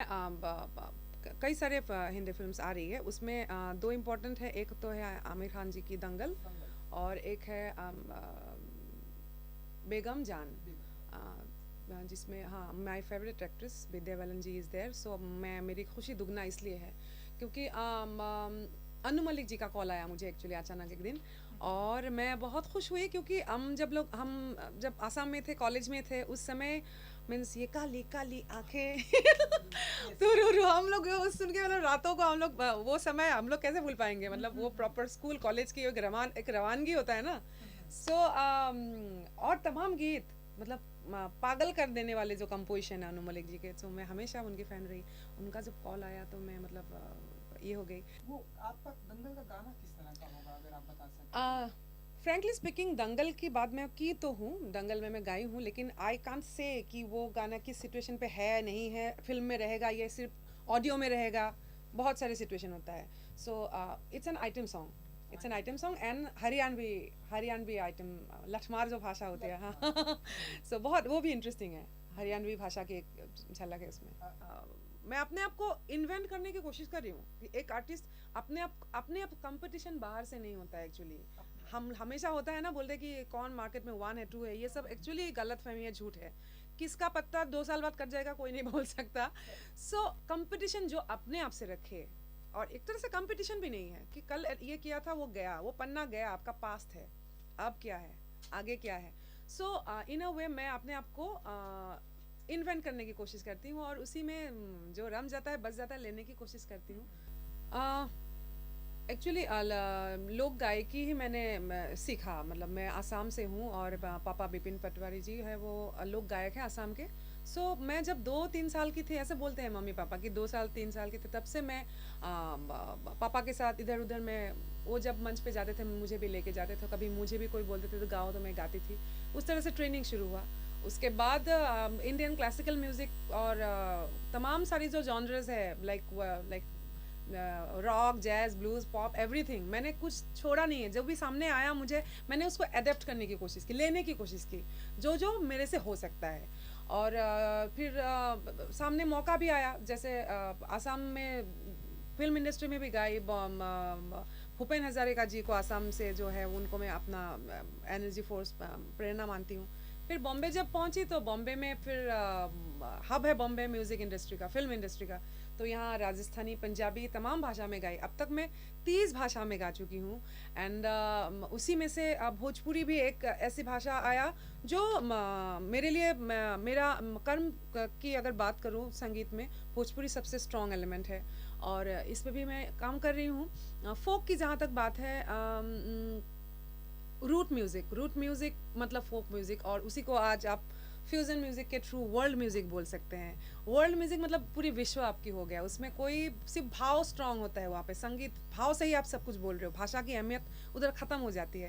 कई सारे हिंदी फिल्म्स आ रही है उसमें दो इम्पोर्टेंट है। एक तो है आमिर खान जी की दंगल और एक है बेगम जान जिसमें हाँ my favourite actress Vidya Balan ji is there. So मैं मेरी खुशी दुगना इसलिए है क्योंकि अनु मलिक जी का कॉल आया मुझे एक्चुअली अचानक एक दिन और मैं बहुत खुश हुई क्योंकि हम जब आसाम में थे कॉलेज में थे उस समय मीन्स ये काली काली आंखें तो हम लोग वो सुन के मतलब रातों को हम लोग वो समय हम लोग कैसे भूल पाएंगे मतलब वो प्रॉपर स्कूल कॉलेज की एक रवानगी होता है ना। सो और तमाम गीत मतलब पागल कर देने वाले जो कंपोजिशन है अनु मलिक जी के। सो मैं हमेशा उनकी फ़ैन रही। उनका जब कॉल आया तो मैं मतलब ये हो गई। वो आपका दंगल का गाना किस तरह का होगा अगर आप बता सकें? फ्रैंकली स्पीकिंग दंगल की बात मैं की तो हूँ, दंगल में मैं गाई हूँ, लेकिन आई कांट से कि वो गाना किस सिचुएशन पे है नहीं है, फिल्म में रहेगा या सिर्फ ऑडियो में रहेगा। बहुत सारे सिचुएशन होता है। So it's an item song, it's an item song and Haryanvi item Lathmar जो भाषा होती है हाँ सो बहुत वो भी इंटरेस्टिंग है। हरियाणवी भाषा की एक झलक है उसमें। मैं अपने आप को इन्वेंट करने की कोशिश कर रही हूँ। एक आर्टिस्ट अपने आप कंपटीशन बाहर से नहीं होता है एक्चुअली। हम हमेशा होता है ना बोलते कि कौन मार्केट में वन है टू है, ये सब एक्चुअली गलत फहमी है, झूठ है। किसका पत्ता 2 साल बाद कट जाएगा कोई नहीं बोल सकता। सो कंपटीशन जो अपने आप से रखे और एक तरह से कंपटीशन भी नहीं है कि कल ये किया था वो गया, वो पन्ना गया, आपका पास्ट है, अब क्या है, आगे क्या है। सो इन अ वे मैं अपने आप को इन्वेंट करने की कोशिश करती हूँ और उसी में जो रम जाता है बस जाता है लेने की कोशिश करती हूँ। एक्चुअली लोक गायकी ही मैंने सीखा। मतलब मैं आसाम से हूँ और पापा बिपिन पटवारी जी है वो लोक गायक हैं आसाम के। सो मैं जब 2-3 साल की थी, ऐसे बोलते हैं मम्मी पापा कि 2 साल 3 साल की थी, तब से मैं पापा के साथ इधर उधर में वो जब मंच पे जाते थे मुझे भी लेके जाते थे, कभी मुझे भी कोई बोलते थे तो गाओ तो मैं गाती थी। उस तरह से ट्रेनिंग शुरू हुआ। उसके बाद इंडियन क्लासिकल म्यूज़िक और तमाम सारी जो जॉनर्स है like rock jazz blues pop everything, मैंने कुछ छोड़ा नहीं है। जो भी सामने आया मुझे मैंने उसको अडेप्ट करने की कोशिश की, लेने की कोशिश की जो जो मेरे से हो सकता है। और फिर सामने मौका भी आया जैसे आसाम में फिल्म इंडस्ट्री में भी गाई। भूपेन हजारिका जी को आसाम से जो है उनको मैं अपना एनर्जी फोर्स प्रेरणा मानती हूँ। फिर बॉम्बे जब पहुंची तो बॉम्बे में फिर हब है बॉम्बे म्यूज़िक इंडस्ट्री का, फिल्म इंडस्ट्री का। तो यहाँ राजस्थानी पंजाबी तमाम भाषा में गाई। अब तक मैं 30 भाषा में गा चुकी हूँ। एंड उसी में से भोजपुरी भी एक ऐसी भाषा आया जो मेरे लिए मेरा कर्म की अगर बात करूँ संगीत में भोजपुरी सबसे स्ट्रॉन्ग एलिमेंट है और इस पे भी मैं काम कर रही हूँ। फोक की जहाँ तक बात है, रूट म्यूज़िक मतलब फोक म्यूज़िक, और उसी को आज आप फ्यूज़न म्यूज़िक के थ्रू वर्ल्ड म्यूज़िक बोल सकते हैं। वर्ल्ड म्यूज़िक मतलब पूरी विश्व आपकी हो गया। उसमें कोई सिर्फ भाव स्ट्रांग होता है, वहाँ पे संगीत भाव से ही आप सब कुछ बोल रहे हो, भाषा की अहमियत उधर ख़त्म हो जाती है।